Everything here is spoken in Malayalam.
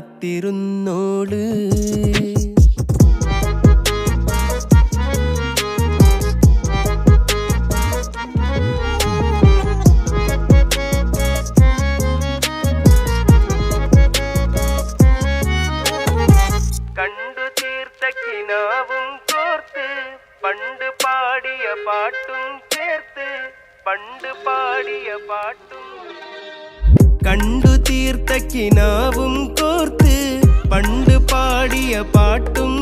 കാത്തിരുന്നോള്. കണ്ടു തീർത്ത കിനാവും കോർത്ത് പണ്ട് പാടിയ പാട്ടും ചേർത്ത് പണ്ട് പാടിയ പാട്ടും. കണ്ടു തീർത്ത കിനാവും കോർത്ത് പണ്ട് പാടിയ പാട്ടും